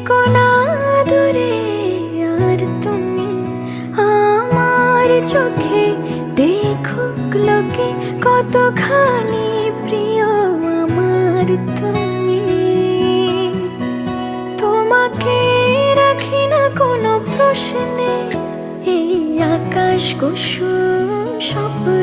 থেকো না দূরে, আর তুমি আমার চোখে দেখুক লোকে কতখানি প্রিয় আমার তুমি। তোমাকে রাখি না কোনো প্রশ্নে, এই আকাশ কুসুম স্বপ্ন